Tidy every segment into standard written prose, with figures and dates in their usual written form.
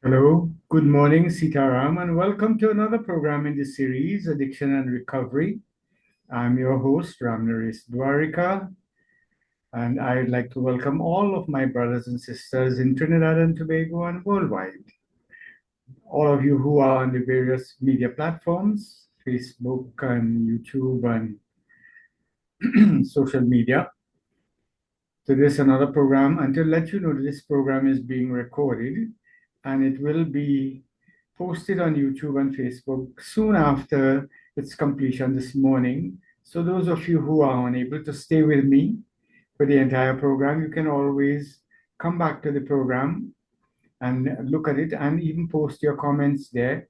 Hello, good morning, Sitaram, and welcome to another program in the series, Addiction and Recovery. I'm your host, Ramnaresh Dwarika, and I'd like to welcome all of my brothers and sisters in Trinidad and Tobago and worldwide. All of you who are on the various media platforms, Facebook and YouTube and social media, to this another program, and to let you know that this program is being recorded and it will be posted on YouTube and Facebook soon after its completion this morning. So those of you who are unable to stay with me for the entire program, you can always come back to the program and look at it and even post your comments there.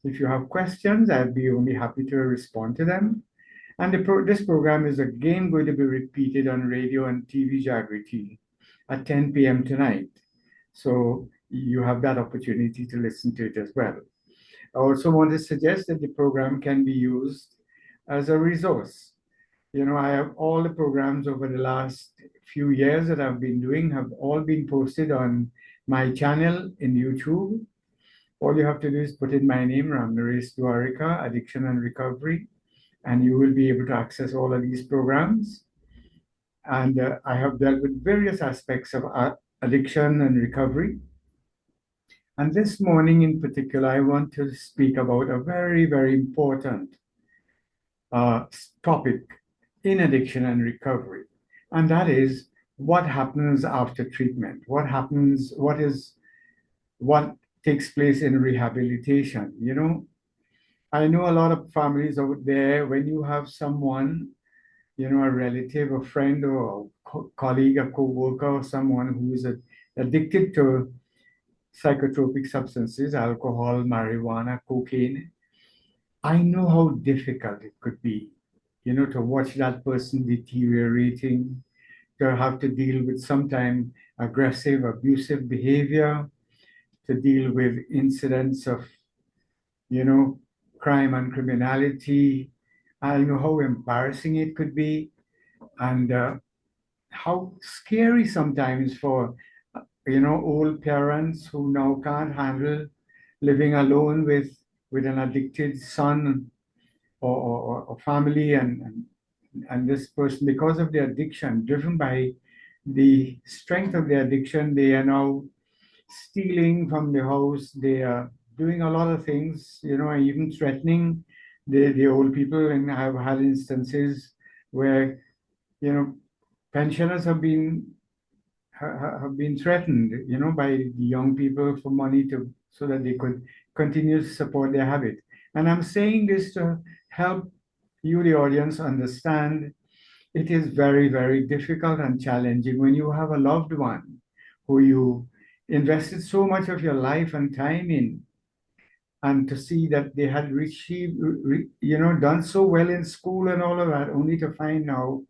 If you have questions, I'd be only happy to respond to them. And this program is again going to be repeated on radio and TV Jagriti at 10 p.m. tonight. So you have that opportunity to listen to it as well. I also want to suggest that the program can be used as a resource. I have all the programs over the last few years that I've been doing have all been posted on my channel in YouTube. All you have to do is put in my name, Ramnaresh Dwarika, Addiction and Recovery, and you will be able to access all of these programs. And I have dealt with various aspects of addiction and recovery. And this morning in particular, I want to speak about a very, very important uh, topic in addiction and recovery. And that is what happens after treatment. What takes place in rehabilitation. I know a lot of families out there, when you have someone, a relative, a friend, or a colleague, a co-worker, or someone who is addicted to psychotropic substances, alcohol, marijuana, cocaine, I know how difficult it could be, to watch that person deteriorating, to have to deal with sometimes aggressive, abusive behavior, to deal with incidents of, you know, crime and criminality. I know how embarrassing it could be and how scary sometimes for, old parents who now can't handle living alone with an addicted son or family and this person, because of the addiction, driven by the strength of the addiction, they are now stealing from the house. They are doing a lot of things, and even threatening the old people. And I've had instances where, you know pensioners have been threatened, by the young people for money to so that they could continue to support their habit. And I'm saying this to help you, the audience, understand it is very, very difficult and challenging when you have a loved one who you invested so much of your life and time in, and to see that they had done so well in school and all of that, only to find now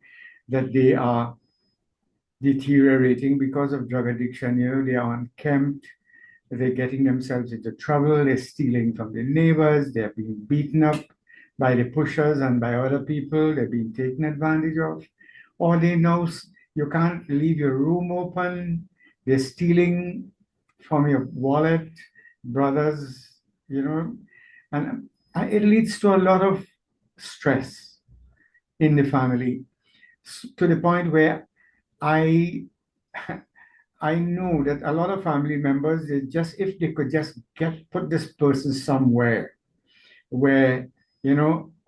that they are deteriorating because of drug addiction. They are unkempt, they're getting themselves into trouble, they're stealing from the neighbors, they're being beaten up by the pushers and by other people, they're being taken advantage of. Or they know you can't leave your room open, they're stealing from your wallet, brothers, and it leads to a lot of stress in the family, to the point where I I know that a lot of family members, if they could just put this person somewhere where,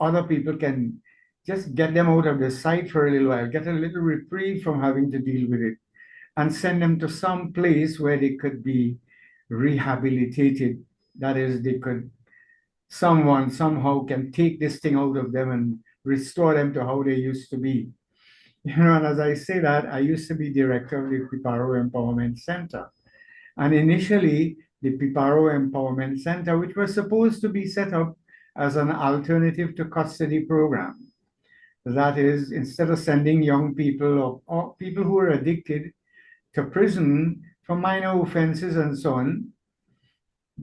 other people can just get them out of the sight for a little while, get a little reprieve from having to deal with it, and send them to some place where they could be rehabilitated. That is, someone somehow can take this thing out of them and restore them to how they used to be. And as I say that, I used to be director of the Piparo Empowerment Center. And initially, the Piparo Empowerment Center, which was supposed to be set up as an alternative to custody program. That is, instead of sending young people or people who are addicted to prison for minor offenses and so on,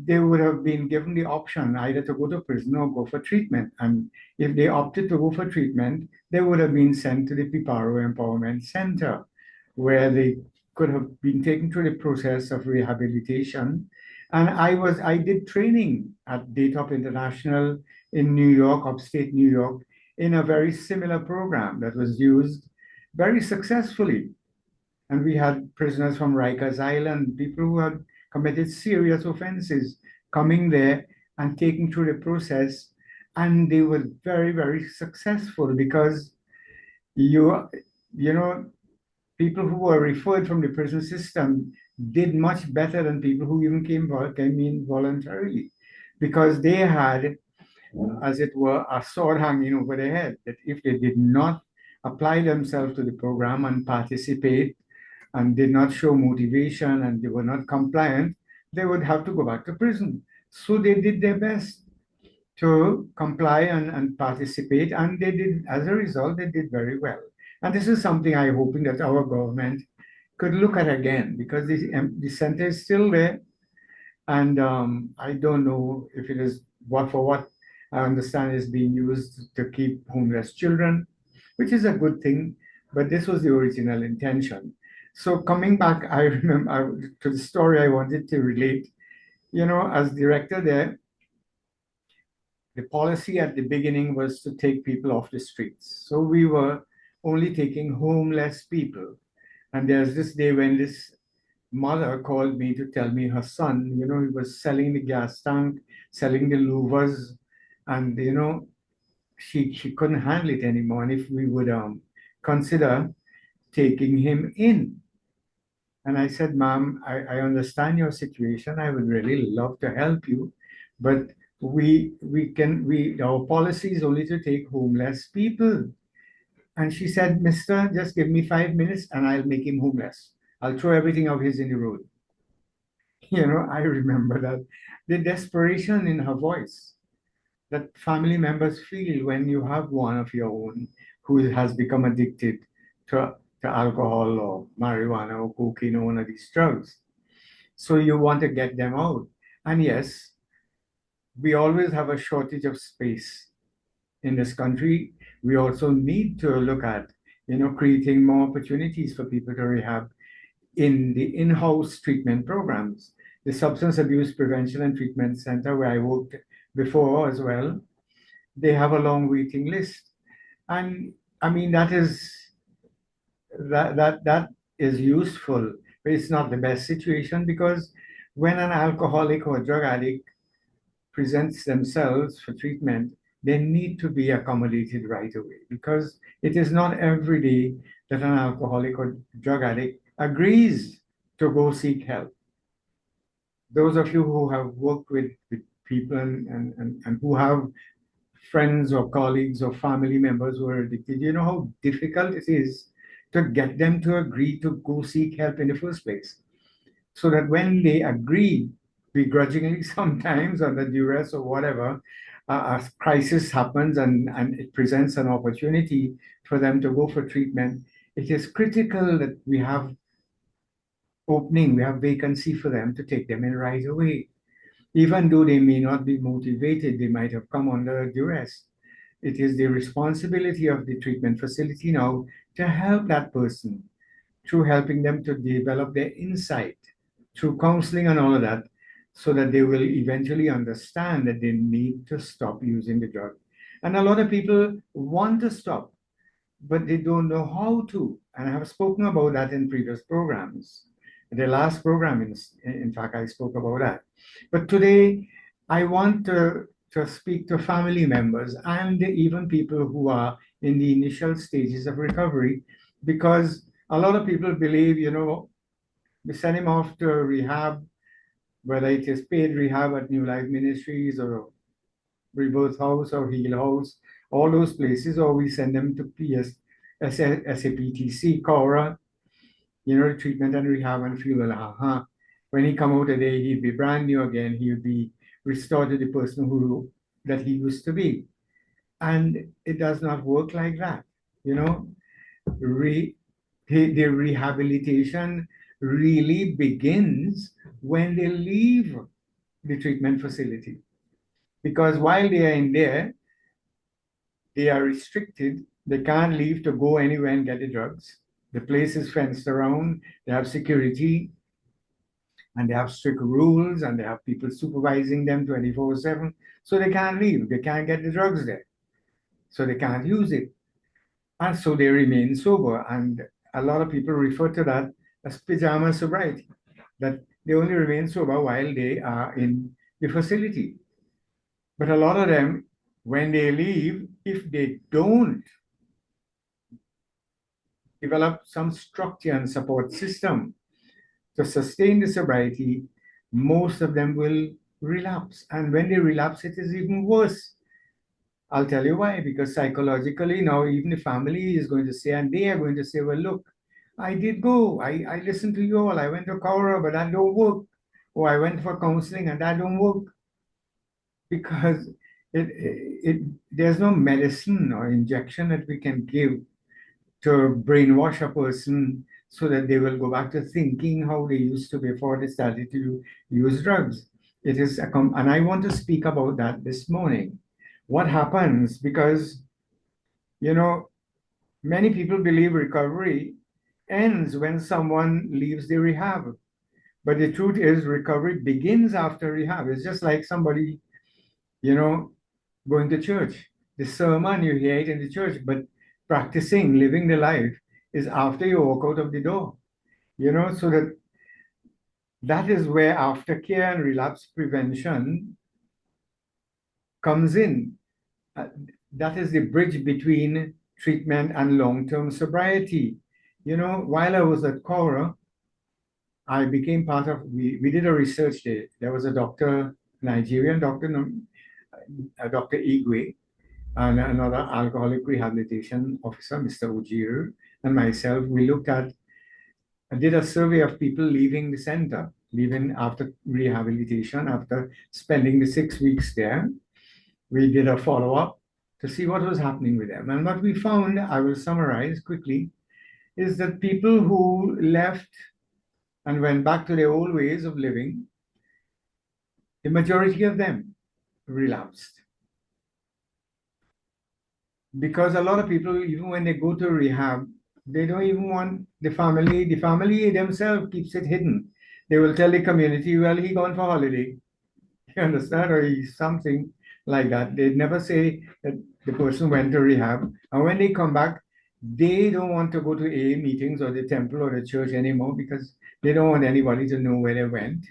they would have been given the option either to go to prison or go for treatment. And if they opted to go for treatment, they would have been sent to the Piparo Empowerment Center, where they could have been taken through the process of rehabilitation And I did training at Daytop International in New York, upstate New York, in a very similar program that was used very successfully. And we had prisoners from Rikers Island, people who had committed serious offenses coming there and taking through the process. And they were very, very successful because you, you know, people who were referred from the prison system did much better than people who even came in voluntarily because they had, as it were, a sword hanging over their head that if they did not apply themselves to the program and participate and did not show motivation and they were not compliant, they would have to go back to prison. So they did their best to comply and participate, and they did, as a result, they did very well. And this is something I'm hoping that our government could look at again because the center is still there. And I don't know if it is what for what I understand is being used to keep homeless children, which is a good thing, but this was the original intention. So coming back, I remember to the story I wanted to relate. As director there, the policy at the beginning was to take people off the streets. So we were only taking homeless people. And there's this day when this mother called me to tell me her son, he was selling the gas tank, selling the louvers, and she couldn't handle it anymore. And if we would consider taking him in. And I said, Ma'am, I understand your situation. I would really love to help you, but our policy is only to take homeless people. And she said, Mister, just give me 5 minutes and I'll make him homeless. I'll throw everything of his in the road. I remember that. The desperation in her voice that family members feel when you have one of your own who has become addicted to alcohol or marijuana or cocaine or one of these drugs. So you want to get them out. And yes, we always have a shortage of space in this country. We also need to look at, creating more opportunities for people to rehab in the in-house treatment programs. The Substance Abuse Prevention and Treatment Center, where I worked before as well, they have a long waiting list. And I mean, that is useful, but it's not the best situation because when an alcoholic or drug addict presents themselves for treatment, they need to be accommodated right away because it is not every day that an alcoholic or drug addict agrees to go seek help. Those of you who have worked with people and who have friends or colleagues or family members who are addicted, you know how difficult it is to get them to agree to go seek help in the first place. So that when they agree, begrudgingly sometimes under duress or whatever, a crisis happens and it presents an opportunity for them to go for treatment, it is critical that we have vacancy for them to take them in right away. Even though they may not be motivated, they might have come under duress. It is the responsibility of the treatment facility now to help that person through helping them to develop their insight, through counseling and all of that, so that they will eventually understand that they need to stop using the drug. And a lot of people want to stop, but they don't know how to. And I have spoken about that in previous programs. The last program, in fact, I spoke about that. But today, I want to speak to family members and even people who are in the initial stages of recovery, because a lot of people believe, we send him off to rehab, whether it is paid rehab at New Life Ministries or Rebirth House or Heal House, all those places, or we send them to SAPTC, Cora, treatment and rehab and feel, well, when he come out today, he'd be brand new again. He would be restored to the person that he used to be. And it does not work like that. You know, the rehabilitation really begins when they leave the treatment facility. Because while they are in there, they are restricted. They can't leave to go anywhere and get the drugs. The place is fenced around. They have security. and they have strict rules, and they have people supervising them 24/7. So they can't leave. They can't get the drugs there. So they can't use it. And so they remain sober. And a lot of people refer to that as pajama sobriety, that they only remain sober while they are in the facility. But a lot of them, when they leave, if they don't develop some structure and support system to sustain the sobriety, most of them will relapse. And when they relapse, it is even worse. I'll tell you why, because psychologically now even the family is going to say, and they are going to say, well, look, I did go. I listened to you all. I went to Kaura, but that don't work. Or I went for counseling and that don't work. Because there's no medicine or injection that we can give to brainwash a person so that they will go back to thinking how they used to before they started to use drugs. It is and I want to speak about that this morning. What happens because you know many people believe recovery ends when someone leaves the rehab, but the truth is recovery begins after rehab. It's just like somebody you know going to church. The sermon you hear it in the church, but practicing, living the life is after you walk out of the door. So that is where aftercare and relapse prevention comes in. Uh, that is the bridge between treatment and long-term sobriety. While I was at Cora, I became part of, we did a research day. There was a doctor, Nigerian doctor, Dr. Igwe, and another alcoholic rehabilitation officer, Mr. Ujir, and myself. I did a survey of people leaving the center, leaving after rehabilitation, after spending the 6 weeks there. We did a follow-up to see what was happening with them. And what we found, I will summarize quickly, is that people who left and went back to their old ways of living, the majority of them relapsed. Because a lot of people, even when they go to rehab, they don't even want the family. The family themselves keeps it hidden. They will tell the community, well, he gone for holiday. You understand? Or he's something like that. They never say that the person went to rehab. And when they come back, they don't want to go to AA meetings or the temple or the church anymore because they don't want anybody to know where they went.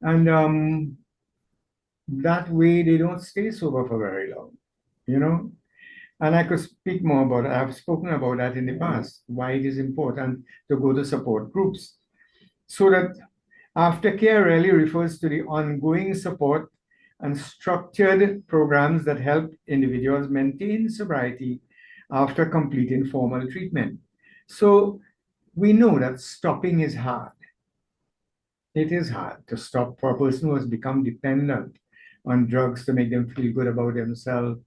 And that way they don't stay sober for very long, you know? And I could speak more about it. I've spoken about that in the past, why it is important to go to support groups. So that aftercare really refers to the ongoing support and structured programs that help individuals maintain sobriety after completing formal treatment. So we know that stopping is hard. It is hard to stop for a person who has become dependent on drugs to make them feel good about themselves,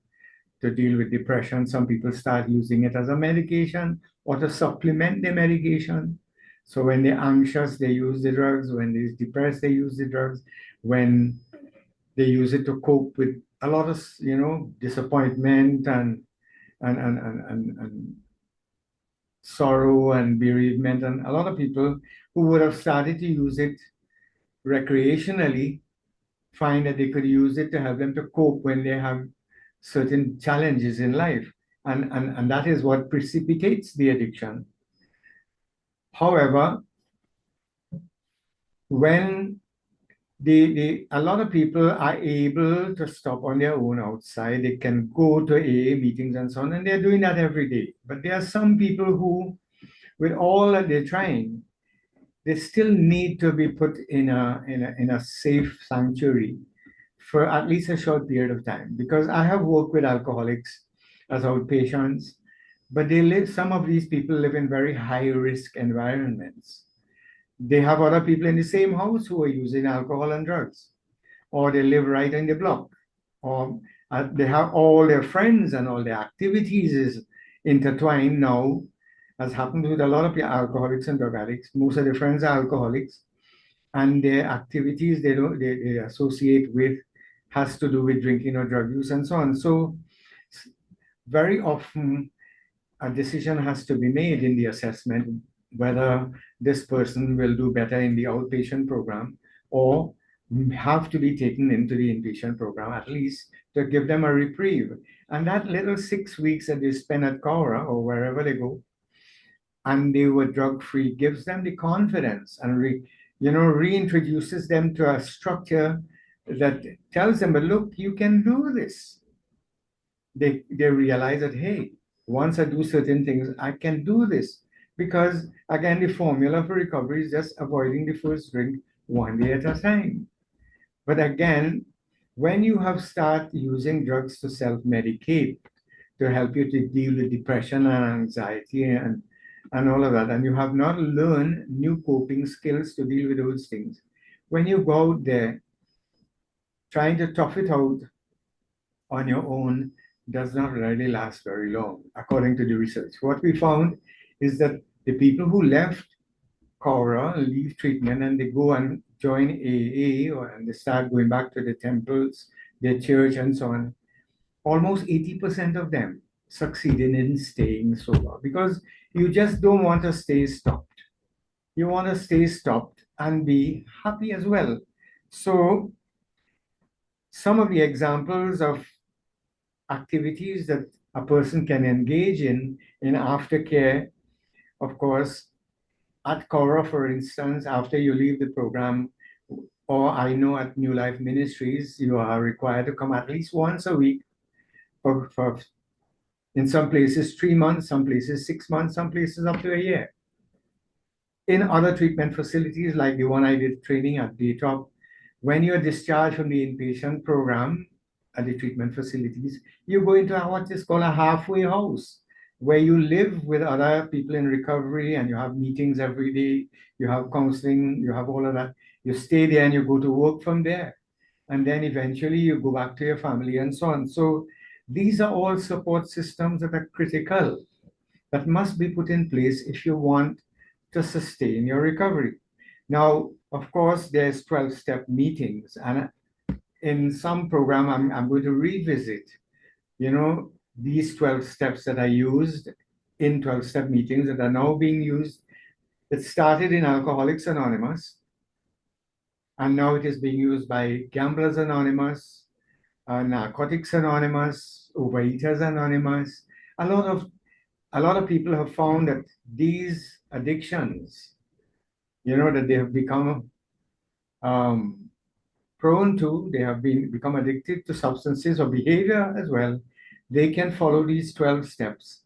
to deal with depression. Some people start using it as a medication or to supplement their medication. So when they're anxious, they use the drugs. When they're depressed, they use the drugs. When they use it to cope with a lot of, disappointment and sorrow and bereavement. And a lot of people who would have started to use it recreationally find that they could use it to help them to cope when they have certain challenges in life. And that is what precipitates the addiction. However, when a lot of people are able to stop on their own outside, they can go to AA meetings and so on, and they're doing that every day. But there are some people who, with all that they're trying, they still need to be put in a safe sanctuary for at least a short period of time. Because I have worked with alcoholics as outpatients, but some of these people live in very high risk environments. They have other people in the same house who are using alcohol and drugs, or they live right in the block, or they have all their friends and all their activities is intertwined now, as happens with a lot of alcoholics and drug addicts. Most of their friends are alcoholics, and their activities they associate with has to do with drinking or drug use and so on. So very often a decision has to be made in the assessment. whether this person will do better in the outpatient program or have to be taken into the inpatient program, at least to give them a reprieve. And that little 6 weeks that they spend at Kaura or wherever they go, and they were drug free, gives them the confidence and reintroduces them to a structure that tells them, but look, you can do this. They realize that, hey, once I do certain things, I can do this. Because again, the formula for recovery is just avoiding the first drink one day at a time. But again, when you have started using drugs to self-medicate to help you to deal with depression and anxiety and all of that, and you have not learned new coping skills to deal with those things, when you go out there trying to tough it out on your own does not really last very long, according to the research. What we found is that the people who left Cora leave treatment and they go and join AA and they start going back to the temples, their church, and so on. Almost 80% of them succeeded in staying sober because you just don't want to stay stopped. You want to stay stopped and be happy as well. So, some of the examples of activities that a person can engage in aftercare, of course, at Cora, for instance, after you leave the program, or I know at New Life Ministries, you are required to come at least once a week for in some places 3 months, some places 6 months, some places up to a year. In other treatment facilities, like the one I did training at DTOP, when you're discharged from the inpatient program at the treatment facilities, you go into what is called a halfway house, where you live with other people in recovery and you have meetings every day, you have counseling, you have all of that. You stay there and you go to work from there. And then eventually you go back to your family and so on. So these are all support systems that are critical, that must be put in place if you want to sustain your recovery. Now, of course, there's 12-step meetings, and in some program, I'm going to revisit, these 12 steps that I used in 12-step meetings that are now being used. It started in Alcoholics Anonymous, and now it is being used by Gamblers Anonymous, Narcotics Anonymous, Overeaters Anonymous. A lot of people have found that these addictions, that they have become um, prone to, they have become addicted to substances or behavior as well, they can follow these 12 steps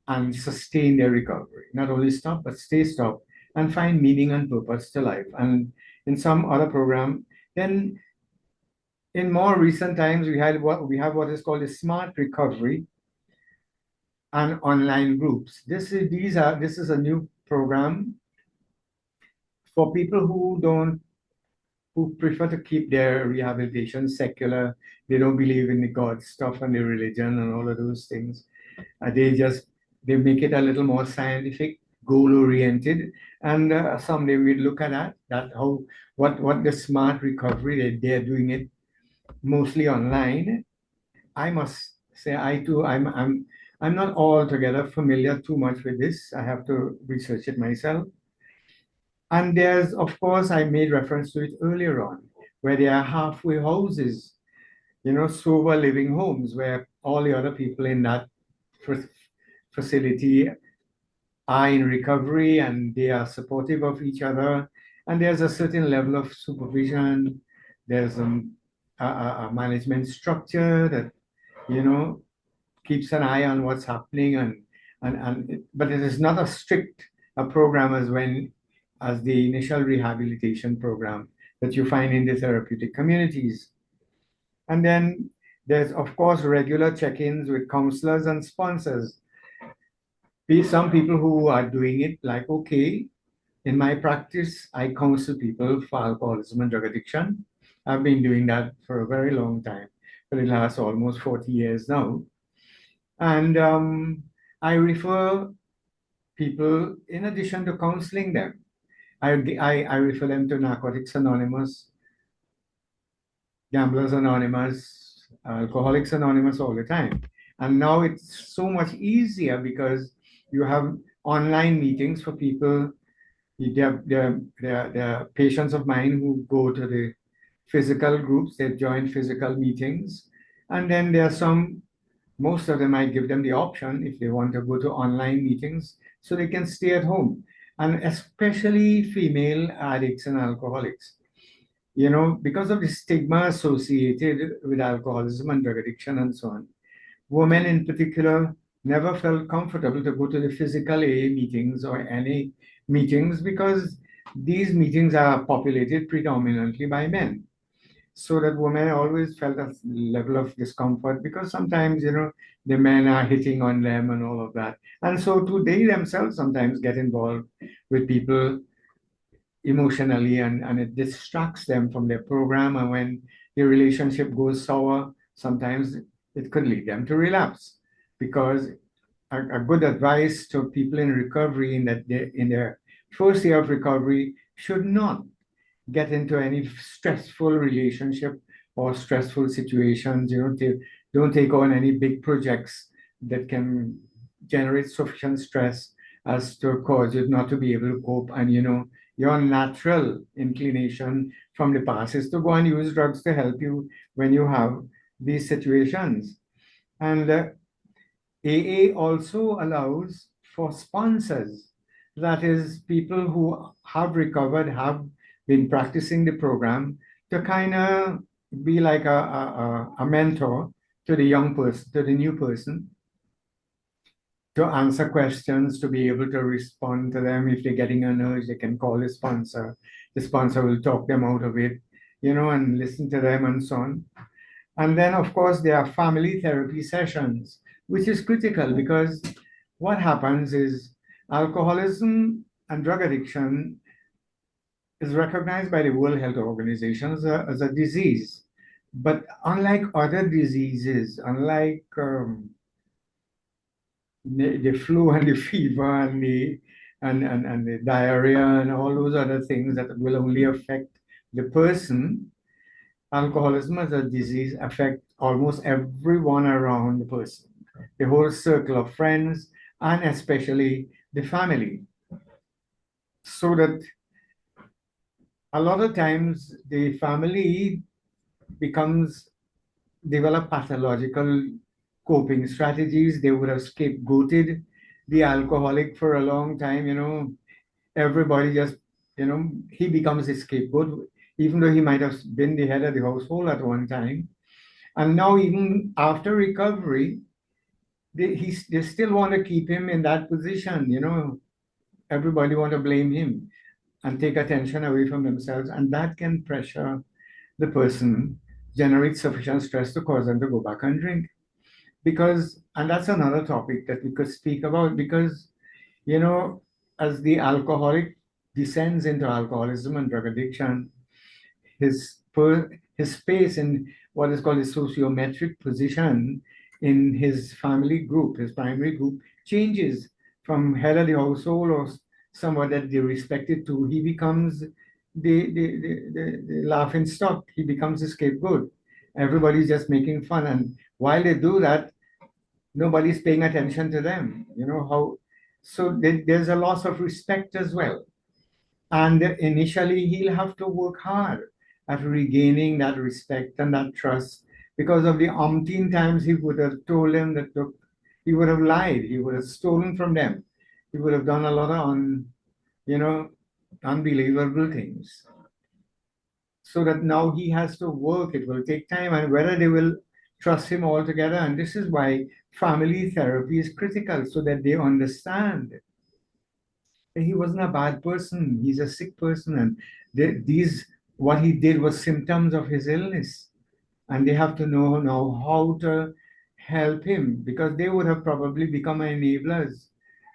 and sustain their recovery. Not only stop, but stay stopped and find meaning and purpose to life. And in some other program, then in more recent times, we have what is called a smart recovery and online groups. This is a new program for people who prefer to keep their rehabilitation secular. They don't believe in the God stuff and the religion and all of those things. They make it a little more scientific, goal oriented, and someday we look at that how what the smart recovery they're doing it mostly online. I must say I too I'm not altogether familiar too much with this. I have to research it myself. And there's, of course, I made reference to it earlier on, where there are halfway houses, sober living homes, where all the other people in that facility are in recovery and they are supportive of each other. And there's a certain level of supervision. There's a management structure that, you know, keeps an eye on what's happening but it is not as strict a program as the initial rehabilitation program that you find in the therapeutic communities. And then there's of course regular check-ins with counselors and sponsors. Some people who are doing it like, okay, in my practice, I counsel people for alcoholism and drug addiction. I've been doing that for a very long time, for the last almost 40 years now. And I refer people, in addition to counseling them, I refer them to Narcotics Anonymous, Gamblers Anonymous, Alcoholics Anonymous all the time. And now it's so much easier because you have online meetings for people. There are patients of mine who go to the physical groups, they join physical meetings. And then there are some, most of them, I give them the option if they want to go to online meetings so they can stay at home. And especially female addicts and alcoholics. Because of the stigma associated with alcoholism and drug addiction and so on, women in particular never felt comfortable to go to the physical AA meetings or NA meetings because these meetings are populated predominantly by men. So that women always felt a level of discomfort because sometimes, the men are hitting on them and all of that. And so too, they themselves sometimes get involved with people emotionally, and it distracts them from their program. And when the relationship goes sour, sometimes it could lead them to relapse. Because a good advice to people in recovery in that they, in their first year of recovery should not get into any stressful relationship or stressful situations. Don't take on any big projects that can generate sufficient stress as to cause you not to be able to cope. And your natural inclination from the past is to go and use drugs to help you when you have these situations. And AA also allows for sponsors. That is, people who have recovered, have been practicing the program to kind of be like a mentor to the young person, to the new person, to answer questions, to be able to respond to them. If they're getting an urge, they can call the sponsor. The sponsor will talk them out of it, and listen to them and so on. And then, of course, there are family therapy sessions, which is critical because what happens is alcoholism and drug addiction is recognized by the World Health Organization as a disease. But unlike other diseases, unlike the flu and the fever and the diarrhea and all those other things that will only affect the person, alcoholism as a disease affects almost everyone around the person, the whole circle of friends, and especially the family. So that a lot of times the family becomes develop pathological coping strategies. They would have scapegoated the alcoholic for a long time. Everybody just, he becomes a scapegoat, even though he might have been the head of the household at one time. And now, even after recovery, they still want to keep him in that position. Everybody want to blame him and take attention away from themselves. And that can pressure the person, generate sufficient stress to cause them to go back and drink. And that's another topic that we could speak about because, as the alcoholic descends into alcoholism and drug addiction, his space in what is called a sociometric position in his family group, his primary group, changes from head of the household or someone that they respected to. He becomes the laughing stock. He becomes the scapegoat. Everybody's just making fun. And while they do that, nobody's paying attention to them. So there's a loss of respect as well. And initially, he'll have to work hard at regaining that respect and that trust because of the umpteen times he would have told them that, look, he would have lied, he would have stolen from them, he would have done a lot of you know, unbelievable things. So that now he has to work, it will take time, and whether they will trust him altogether. And this is why family therapy is critical so that they understand he wasn't a bad person. He's a sick person, and these what he did was symptoms of his illness, and they have to know now how to help him because they would have probably become enablers,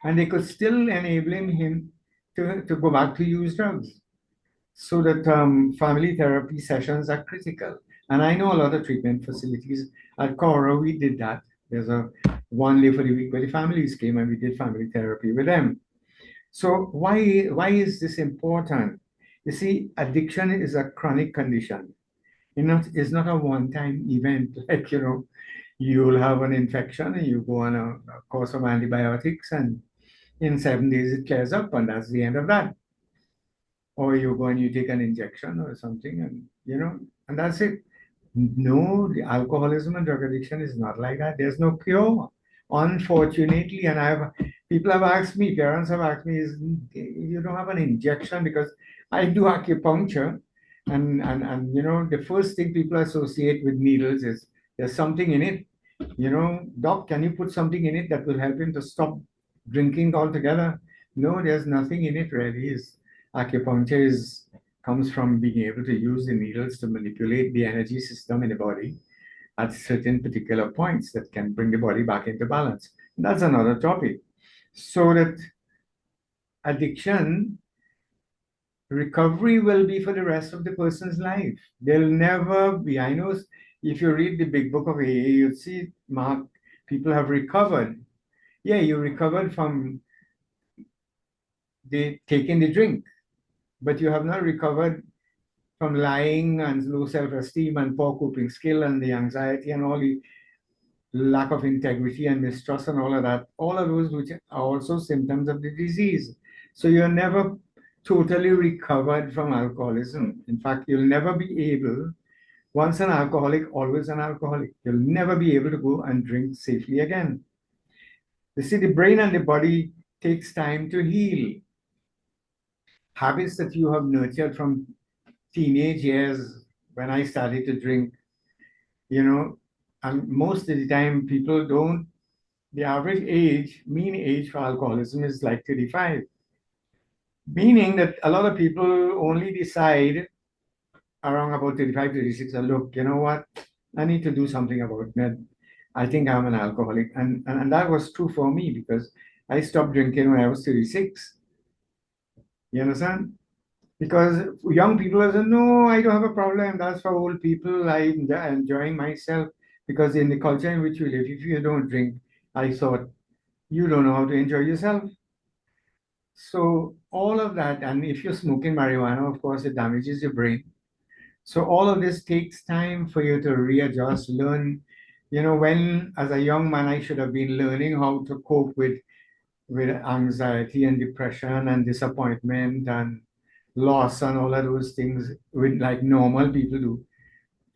and they could still enabling him to go back to use drugs. So that family therapy sessions are critical. And I know a lot of treatment facilities at Cora. We did that. There's a one day for the week where the families came and we did family therapy with them. So why is this important? You see, addiction is a chronic condition. It's not a one-time event. Like, you'll have an infection and you go on a course of antibiotics and In 7 days, it clears up, and that's the end of that. Or you go and you take an injection or something, and and that's it. No, the alcoholism and drug addiction is not like that. There's no cure, unfortunately. And people have asked me, parents have asked me, is you don't have an injection? Because I do acupuncture, and the first thing people associate with needles is there's something in it. Doc, can you put something in it that will help him to stop drinking altogether? No, there's nothing in it really. Acupuncture comes from being able to use the needles to manipulate the energy system in the body at certain particular points that can bring the body back into balance. That's another topic. So that addiction recovery will be for the rest of the person's life. There'll never be, I know if you read the big book of AA, you'll see, Mark, people have recovered. Yeah, you recovered from taking the drink, but you have not recovered from lying and low self-esteem and poor coping skill and the anxiety and all the lack of integrity and mistrust and all of those which are also symptoms of the disease. So you're never totally recovered from alcoholism. In fact, you'll never be able, once an alcoholic, always an alcoholic. You'll never be able to go and drink safely again. You see, the brain and the body takes time to heal. Habits that you have nurtured from teenage years, when I started to drink, you know, and most of the time people don't, the average age, mean age for alcoholism is like 35, meaning that a lot of people only decide around about 35, 36, and look, you know what, I need to do something about it. I think I'm an alcoholic. And that was true for me because I stopped drinking when I was 36. You understand? Because young people say, no, I don't have a problem. That's for old people. I'm enjoying myself. Because in the culture in which we live, if you don't drink, I thought, you don't know how to enjoy yourself. So all of that, and if you're smoking marijuana, of course, it damages your brain. So all of this takes time for you to readjust, learn. When as a young man, I should have been learning how to cope with anxiety and depression and disappointment and loss and all of those things with like normal people do.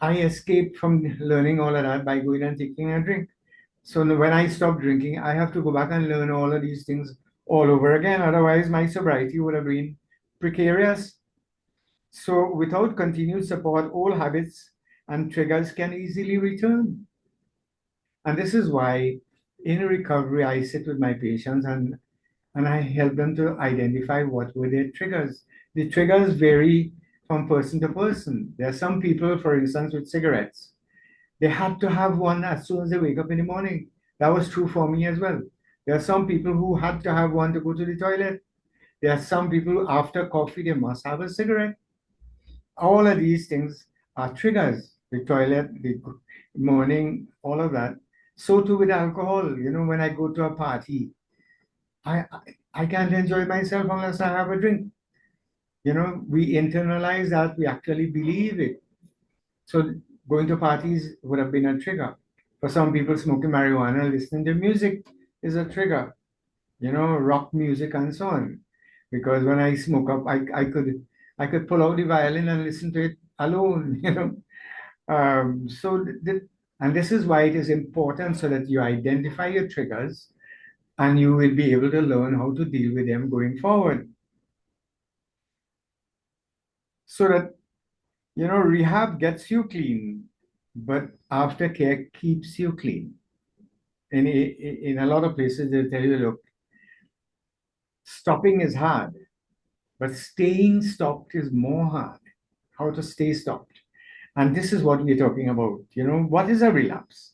I escaped from learning all of that by going and taking a drink. So when I stopped drinking, I have to go back and learn all of these things all over again. Otherwise, my sobriety would have been precarious. So without continued support, old habits and triggers can easily return. And this is why in recovery, I sit with my patients and I help them to identify what were their triggers. The triggers vary from person to person. There are some people, for instance, with cigarettes. They have to have one as soon as they wake up in the morning. That was true for me as well. There are some people who had to have one to go to the toilet. There are some people who, after coffee, they must have a cigarette. All of these things are triggers. The toilet, the morning, all of that. So too with alcohol. When I go to a party, I, I I can't enjoy myself unless I have a drink. We internalize that, we actually believe it. So going to parties would have been a trigger. For some people, smoking marijuana, listening to music is a trigger, rock music and so on. Because when I smoke up, I could pull out the violin and listen to it alone, and this is why it is important so that you identify your triggers and you will be able to learn how to deal with them going forward. So that rehab gets you clean, but aftercare keeps you clean. In a lot of places, they tell you, look, stopping is hard, but staying stopped is more hard. How to stay stopped. And this is what we're talking about. What is a relapse?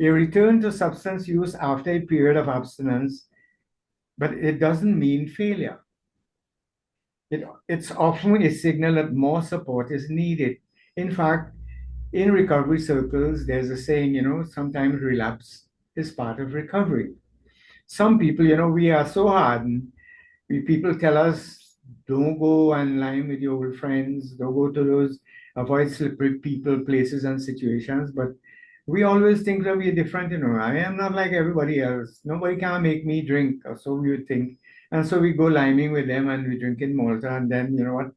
A return to substance use after a period of abstinence, but it doesn't mean failure. It's often a signal that more support is needed. In fact, in recovery circles, there's a saying, sometimes relapse is part of recovery. Some people, we are so hardened. People tell us, don't go online with your old friends, don't go to those, avoid slippery people, places, and situations. But We always think that we're different, you know. I am not like everybody else. Nobody can make me drink, or so we would think. And so we go liming with them and we drink in Malta. And then, you know what,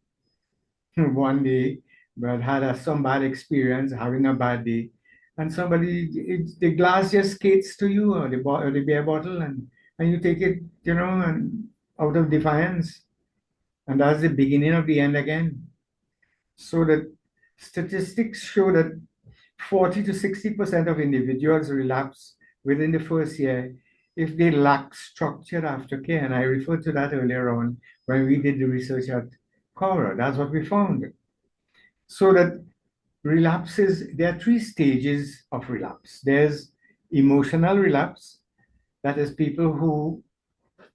one day we had had some bad experience, having a bad day. And somebody, the glass just skates to you, or or the beer bottle, and you take it, you know, and out of defiance. And that's the beginning of the end again. So that statistics show that 40 to 60% of individuals relapse within the first year if they lack structured aftercare. And I referred to that earlier on when we did the research at Cora. That's what we found. So that relapses, there are three stages of relapse. There's emotional relapse, that is, people who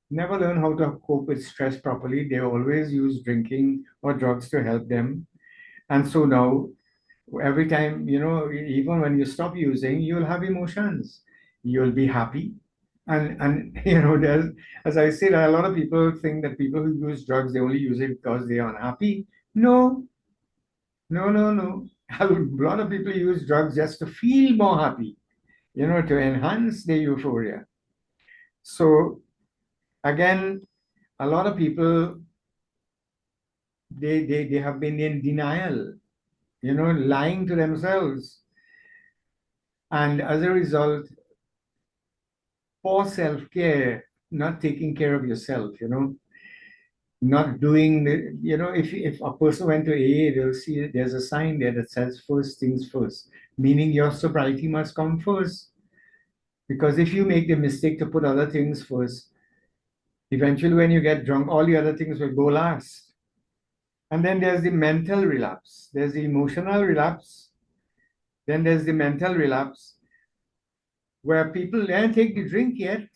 never learn how to cope with stress properly. They always use drinking or drugs to help them. And so now every time, you know, even when you stop using, you'll have emotions. You'll be happy. And you know, there's, as I said, a lot of people think that people who use drugs, they only use it because they're unhappy. No, no, no, no. A lot of people use drugs just to feel more happy, you know, to enhance their euphoria. So again, a lot of people, they have been in denial, you know, lying to themselves. And as a result, poor self-care, not taking care of yourself, you know, not doing the, you know, if a person went to AA, they'll see there's a sign there that says first things first, meaning your sobriety must come first. Because if you make the mistake to put other things first, eventually when you get drunk, all the other things will go last. And then there's the mental relapse, there's the emotional relapse, then there's the mental relapse, where people don't take the drink yet,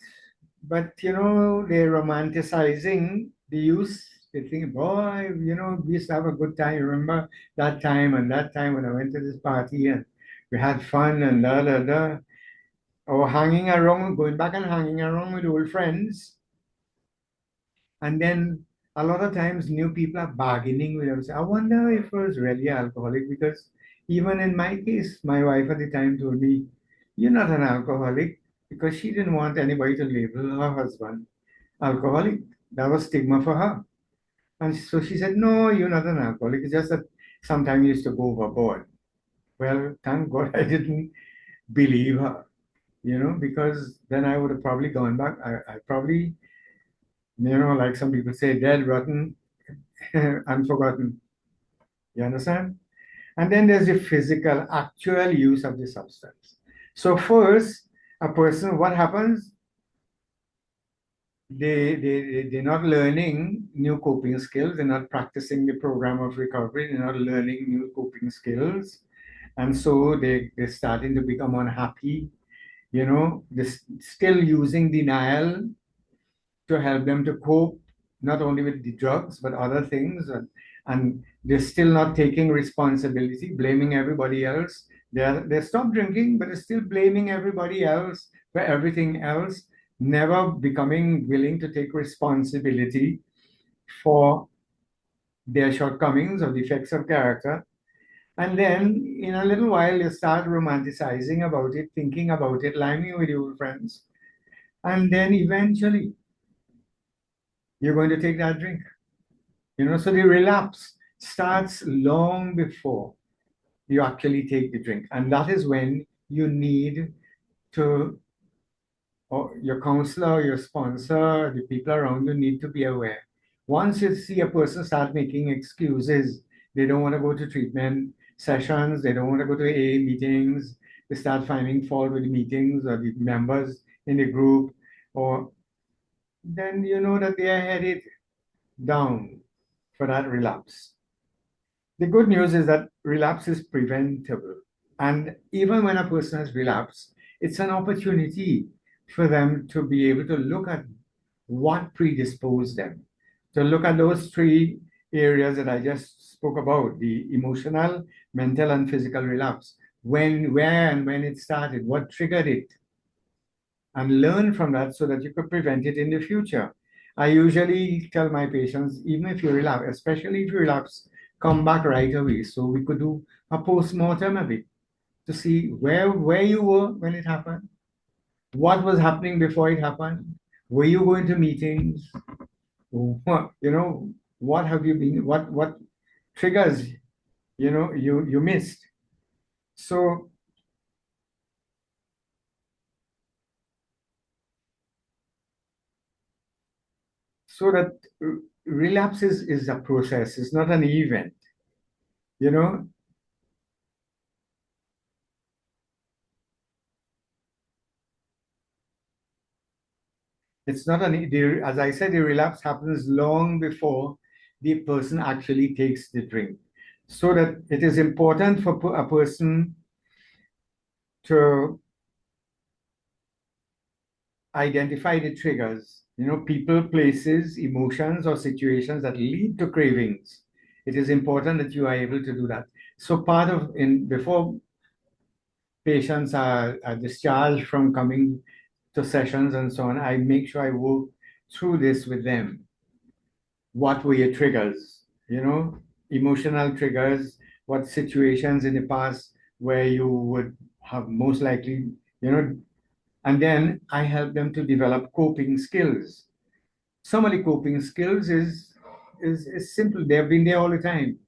but you know, they're romanticizing the use. They think, boy, you know, we used to have a good time. Remember that time and that time when I went to this party and we had fun and da da da. Or hanging around, going back and hanging around with old friends. And then a lot of times new people are bargaining with them. Say, I wonder if I was really alcoholic, because even in my case, my wife at the time told me, you're not an alcoholic, because she didn't want anybody to label her husband alcoholic. That was stigma for her. And so she said, no, you're not an alcoholic. It's just that sometimes you used to go overboard. Well, thank God I didn't believe her, you know, because then I would have probably gone back. I probably, you know, like some people say, dead, rotten, and forgotten. You understand? And then there's the physical, actual use of the substance. So first, a person, what happens? They're not learning new coping skills. They're not practicing the program of recovery. They're not learning new coping skills. And so they're starting to become unhappy. You know, they're still using denial to help them to cope, not only with the drugs, but other things. And they're still not taking responsibility, blaming everybody else. They stopped drinking, but they're still blaming everybody else for everything else, never becoming willing to take responsibility for their shortcomings or defects of character. And then in a little while, you start romanticizing about it, thinking about it, liming with your friends. And then eventually, you're going to take that drink. You know, so the relapse starts long before you actually take the drink. And that is when you need to, or your counselor, your sponsor, the people around you need to be aware. Once you see a person start making excuses, they don't want to go to treatment sessions, they don't want to go to AA meetings, they start finding fault with the meetings or the members in the group, or then you know that they are headed down for that relapse. The good news is that relapse is preventable. And even when a person has relapsed, it's an opportunity for them to be able to look at what predisposed them, to look at those three areas that I just spoke about, the emotional, mental, and physical relapse. When, where, and when it started, what triggered it, and learn from that so that you could prevent it in the future. I usually tell my patients, even if you relapse, especially if you relapse, come back right away. So we could do a post-mortem of it to see where you were when it happened, what was happening before it happened, were you going to meetings, what, what have you been, what triggers, you missed. So so that relapse is a process, it's not an event, you know. It's not as I said, the relapse happens long before the person actually takes the drink. So that it is important for a person to identify the triggers, people, places, emotions, or situations that lead to cravings. It is important that you are able to do that. So part of in before patients are discharged from coming to sessions and so on, I make sure I work through this with them. What were your triggers? Emotional triggers, what situations in the past where you would have most likely, you know, and then I help them to develop coping skills. Some of the coping skills is simple. They have been there all the time.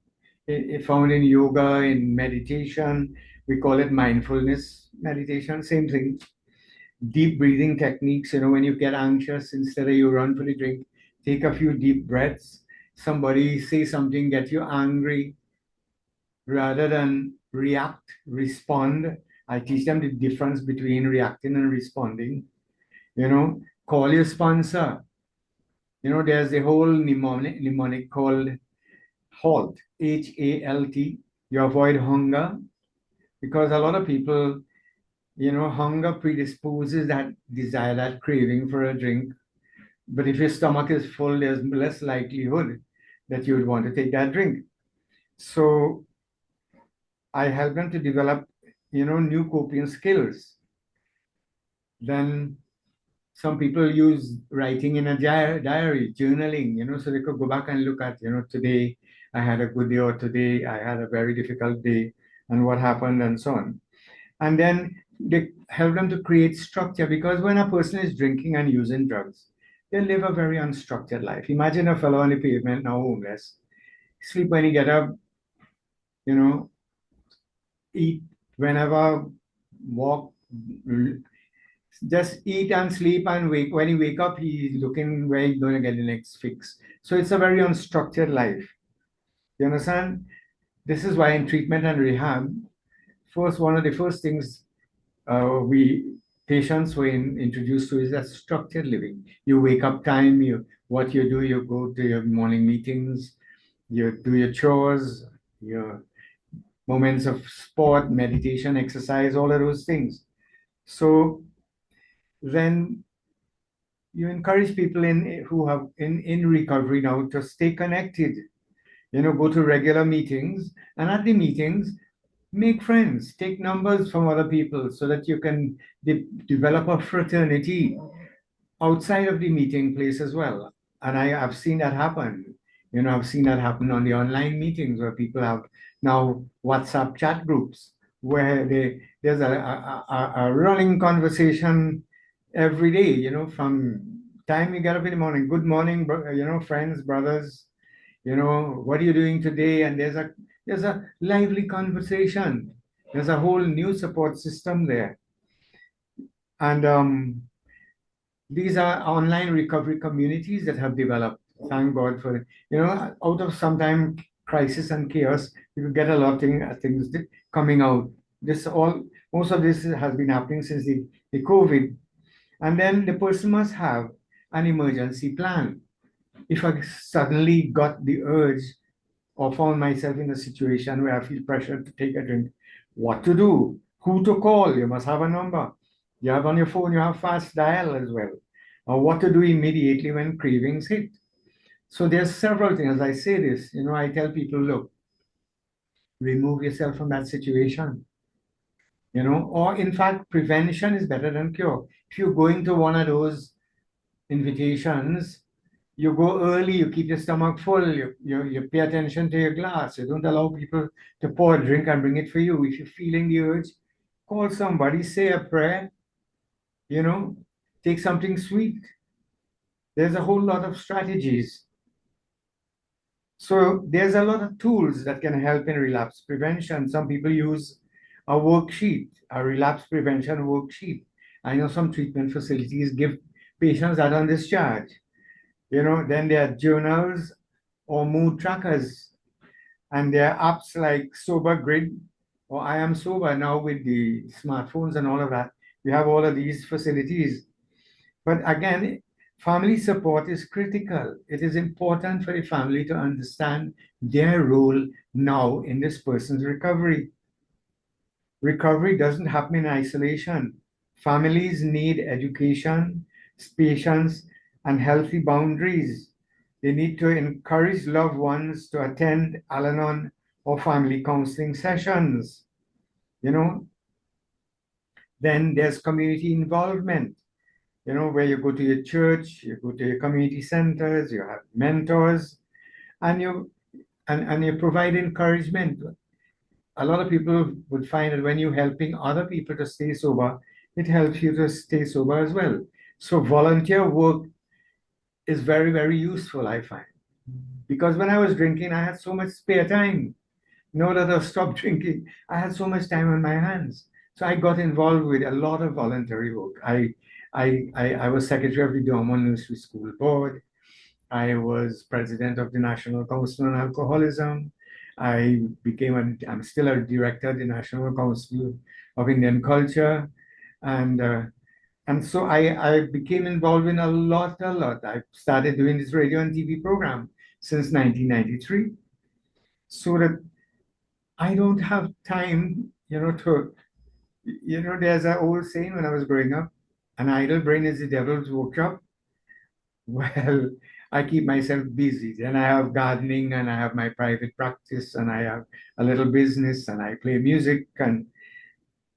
Found in yoga, in meditation. We call it mindfulness meditation. Same thing. Deep breathing techniques. When you get anxious, instead of you run for the drink, take a few deep breaths. Somebody say something, get you angry, rather than react, respond. I teach them the difference between reacting and responding. Call your sponsor. There's a whole mnemonic called HALT, HALT. You avoid hunger because a lot of people, hunger predisposes that desire, that craving for a drink. But if your stomach is full, there's less likelihood that you would want to take that drink. So I help them to develop, new coping skills. Then some people use writing in a diary, journaling, so they could go back and look at, today I had a good day or today I had a very difficult day and what happened and so on. And then they help them to create structure because when a person is drinking and using drugs, they live a very unstructured life. Imagine a fellow on the pavement now homeless, sleep when he get up, you know, eat whenever, walk, just eat and sleep and wake. When he wake up, he's looking where he's going to get the next fix. So it's a very unstructured life. You understand? This is why in treatment and rehab, one of the first things we patients were introduced to is that structured living. You wake up time, what you do, you go to your morning meetings, you do your chores, your moments of sport, meditation, exercise, all of those things. So then you encourage people who have in recovery now to stay connected. Go to regular meetings, and at the meetings, make friends, take numbers from other people so that you can develop a fraternity outside of the meeting place as well. And I've seen that happen. I've seen that happen on the online meetings where people have now WhatsApp chat groups where there's a running conversation every day, from time you get up in the morning, good morning, friends, brothers, what are you doing today? And there's a lively conversation. There's a whole new support system there. And these are online recovery communities that have developed. Thank God for it. Out of sometime crisis and chaos, you get a lot of things coming out. Most of this has been happening since the COVID. And then the person must have an emergency plan. If I suddenly got the urge or found myself in a situation where I feel pressured to take a drink, what to do, who to call. You must have a number. You have on your phone, you have fast dial as well. Or what to do immediately when cravings hit. So there's several things. As I say this, I tell people, look, remove yourself from that situation. Or in fact, prevention is better than cure. If you're going to one of those invitations, you go early, you keep your stomach full, you pay attention to your glass. You don't allow people to pour a drink and bring it for you. If you're feeling the urge, call somebody, say a prayer, you know, take something sweet. There's a whole lot of strategies. So there's a lot of tools that can help in relapse prevention. Some people use a worksheet, a relapse prevention worksheet. I know some treatment facilities give patients that on discharge. Then there are journals or mood trackers, and there are apps like Sober Grid or I Am Sober now with the smartphones and all of that. We have all of these facilities. But again, family support is critical. It is important for the family to understand their role now in this person's recovery. Recovery doesn't happen in isolation. Families need education, patience, and healthy boundaries. They need to encourage loved ones to attend Al Anon or family counseling sessions. You know, then there's community involvement, where you go to your church, you go to your community centers, you have mentors, and you provide encouragement. A lot of people would find that when you're helping other people to stay sober, it helps you to stay sober as well. So volunteer work is very, very useful, I find. Because when I was drinking, I had so much spare time. Now that I've stopped drinking, I had so much time on my hands. So I got involved with a lot of voluntary work. I was secretary of the Dormont Nursery School Board. I was president of the National Council on Alcoholism. I'm still a director of the National Council of Indian Culture. And so I became involved in a lot. I started doing this radio and TV program since 1993. So that I don't have time, there's an old saying when I was growing up, an idle brain is the devil's workshop. Well, I keep myself busy. Then I have gardening and I have my private practice and I have a little business and I play music and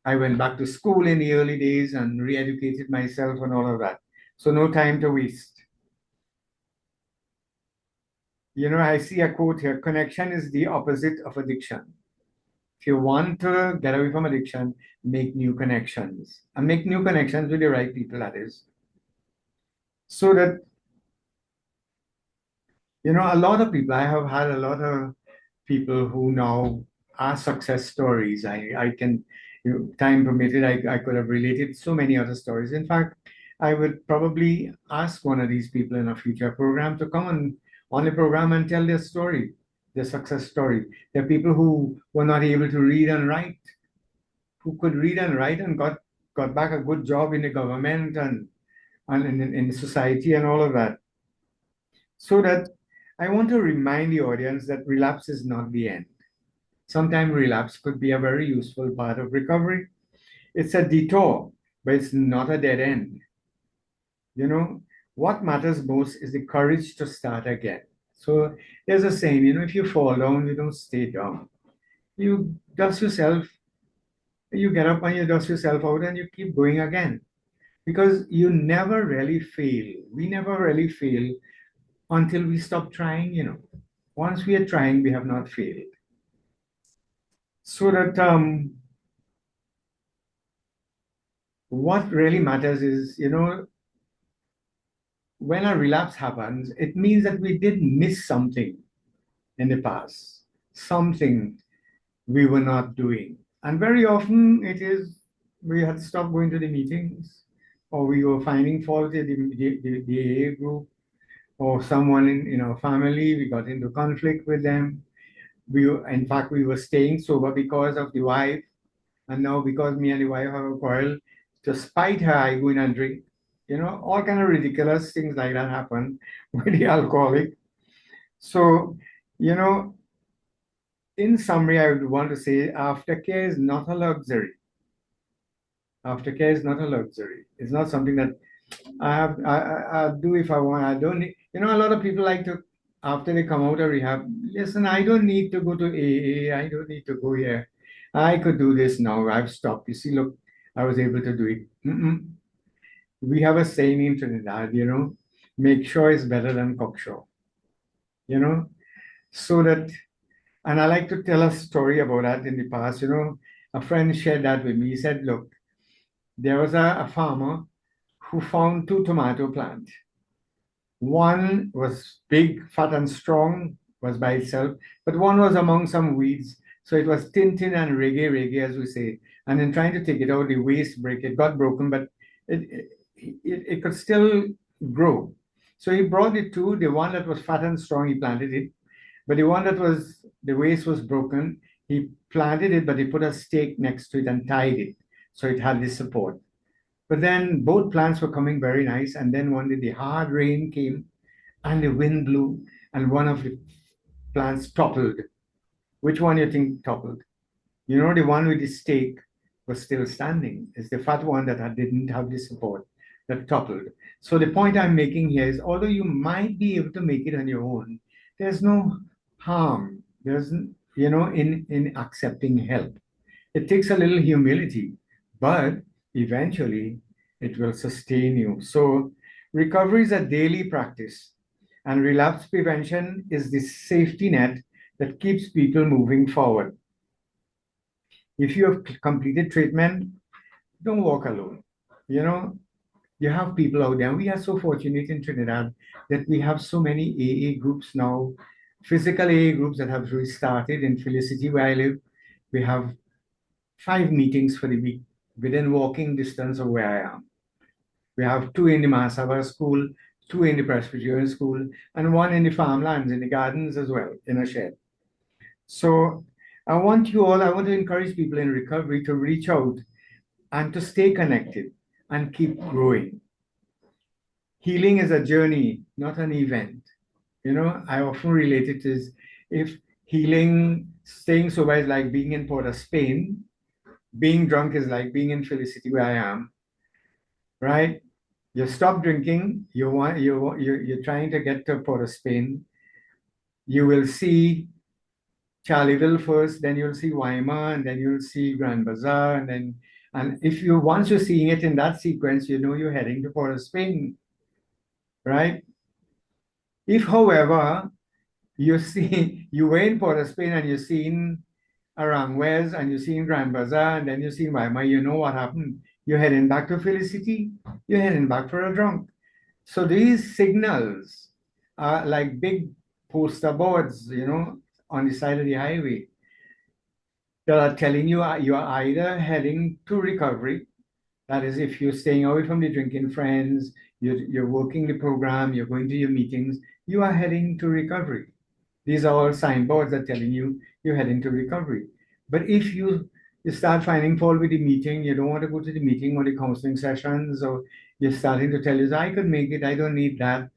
I went back to school in the early days and re-educated myself and all of that. So no time to waste. I see a quote here, connection is the opposite of addiction. If you want to get away from addiction, make new connections and make new connections with the right people, that is. So that, a lot of people, I have had a lot of people who now are success stories. I can, time permitted, I could have related so many other stories. In fact, I would probably ask one of these people in a future program to come on the program and tell their story, their success story. There are people who were not able to read and write, who could read and write and got back a good job in the government and in society and all of that. So that I want to remind the audience that relapse is not the end. Sometimes relapse could be a very useful part of recovery. It's a detour, but it's not a dead end. What matters most is the courage to start again. So there's a saying, if you fall down, you don't stay down. You dust yourself, you get up and you dust yourself out and you keep going again. Because you never really fail. We never really fail until we stop trying. Once we are trying, we have not failed. So that what really matters is, when a relapse happens, it means that we did miss something in the past, something we were not doing. And very often it is we had stopped going to the meetings, or we were finding fault in the AA group, or someone in our family, we got into conflict with them. In fact, we were staying sober because of the wife, and now because me and the wife have a quarrel, to spite her, I go in and drink. All kind of ridiculous things like that happen with the alcoholic. So, you know, in summary, I would want to say aftercare is not a luxury. Aftercare is not a luxury. It's not something that I'll do if I want. I don't need, a lot of people like to, after they come out of rehab, listen, I don't need to go to AA. I don't need to go here. I could do this now. I've stopped. You see, look, I was able to do it. We have a saying in Trinidad, make sure is better than cocksure, you know, so that, and I like to tell a story about that in the past, a friend shared that with me. He said, look, there was a farmer who found two tomato plants. One was big, fat, and strong, was by itself, but one was among some weeds. So it was tin tin and reggae reggae, as we say. And in trying to take it out, the waist break, it got broken, but it could still grow. So he brought it to the one that was fat and strong, he planted it. But the one that was, the waist was broken, he planted it, but he put a stake next to it and tied it. So it had this support. But then both plants were coming very nice. And then one day the hard rain came and the wind blew and one of the plants toppled. Which one you think toppled? You know, the one with the stake was still standing. It's the fat one that didn't have the support that toppled. So the point I'm making here is, although you might be able to make it on your own, there's no harm. There's, in accepting help. It takes a little humility, but eventually it will sustain you. So recovery is a daily practice, and relapse prevention is the safety net that keeps people moving forward. If you have completed treatment, don't walk alone. You know, you have people out there. We are so fortunate in Trinidad that we have so many AA groups now, physical AA groups that have restarted in Felicity where I live. We have 5 meetings for the week within walking distance of where I am. We have two in the Mahasabha school, two in the Presbyterian school, and one in the farmlands, in the gardens as well, in a shed. So I want to encourage people in recovery to reach out and to stay connected and keep growing. Healing is a journey, not an event. I often relate it as if healing, staying sober is like being in Port of Spain, being drunk is like being in Felicity where I am, right? You stop drinking, you're trying to get to Port of Spain. You will see Charleville first, then you'll see Weimar, and then you'll see Grand Bazaar, and if you once you're seeing it in that sequence, you know you're heading to Port of Spain, right? If, however, you were in Port of Spain and you're seeing Aranjuez and you're seeing Grand Bazaar and then you're seeing Weimar, you know what happened. You're heading back to Felicity, you're heading back for a drunk. So these signals are like big poster boards, on the side of the highway that are telling you you are either heading to recovery. That is, if you're staying away from the drinking friends, you're working the program, you're going to your meetings, you are heading to recovery. These are all signboards that are telling you you're heading to recovery. But if you start finding fault with the meeting, you don't want to go to the meeting or the counseling sessions, or you're starting to tell you, I could make it, I don't need that.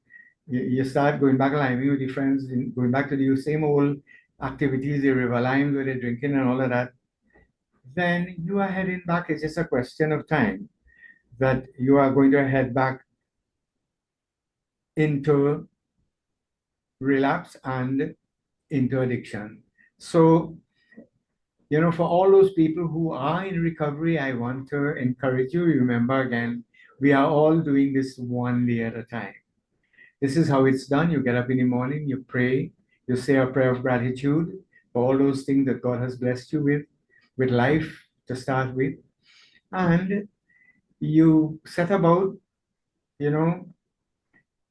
You start going back liming with your friends, going back to the same old activities, the river limes where they're drinking and all of that, then you are heading back. It's just a question of time that you are going to head back into relapse and into addiction. So, for all those people who are in recovery, I want to encourage you. Remember again, we are all doing this one day at a time. This is how it's done. You get up in the morning, you pray, you say a prayer of gratitude for all those things that God has blessed you with life to start with. And you set about,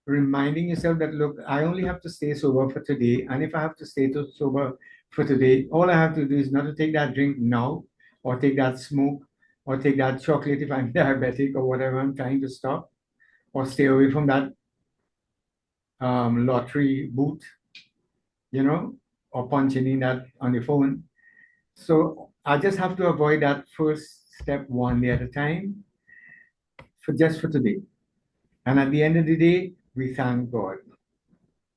reminding yourself that, look, I only have to stay sober for today. And if I have to stay sober for today, all I have to do is not to take that drink now, or take that smoke, or take that chocolate if I'm diabetic or whatever I'm trying to stop, or stay away from that lottery booth, or punching in that on the phone. So I just have to avoid that first step one day at a time for today. And at the end of the day, we thank God,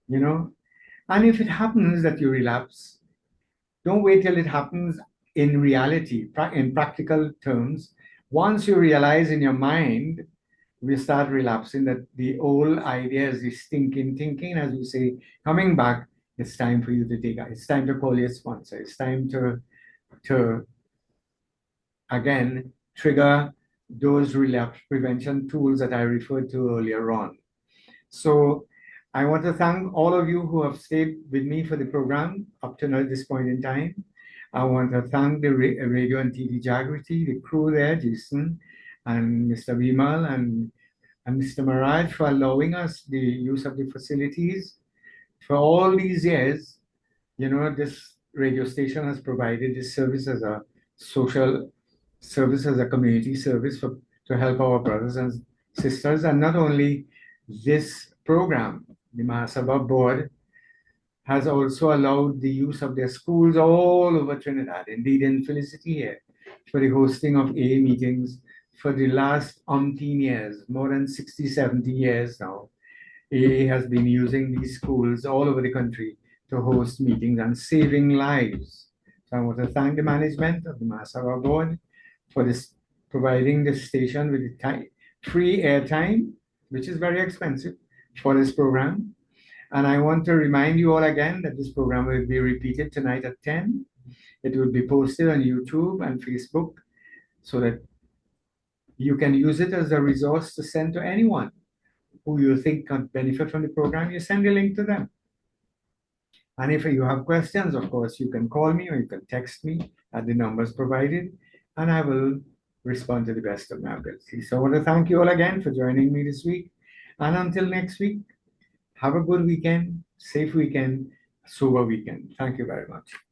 And if it happens that you relapse, don't wait till it happens in reality, in practical terms. Once you realize in your mind, we start relapsing, that the old idea is the stinking thinking, as we say, coming back, it's time for you to it's time to call your sponsor. It's time to again trigger those relapse prevention tools that I referred to earlier on. So I want to thank all of you who have stayed with me for the program up to now this point in time. I want to thank the Radio and TV Jagriti, the crew there, Jason and Mr. Vimal and Mr. Maraj for allowing us the use of the facilities. For all these years, this radio station has provided this service as a social service, as a community service to help our brothers and sisters. And not only this program, the Mahasabha board has also allowed the use of their schools all over Trinidad, indeed in Felicity here, for the hosting of A meetings for the last umpteen years, more than 60, 70 years now. A has been using these schools all over the country to host meetings and saving lives. So I want to thank the management of the Mahasabha board for this, providing the station with the free airtime, which is very expensive for this program. And I want to remind you all again that this program will be repeated tonight at 10. It will be posted on YouTube and Facebook so that you can use it as a resource to send to anyone who you think can benefit from the program. You send a link to them. And if you have questions, of course, you can call me or you can text me at the numbers provided, and I will respond to the best of my ability. So I want to thank you all again for joining me this week. And until next week, have a good weekend, safe weekend, sober weekend. Thank you very much.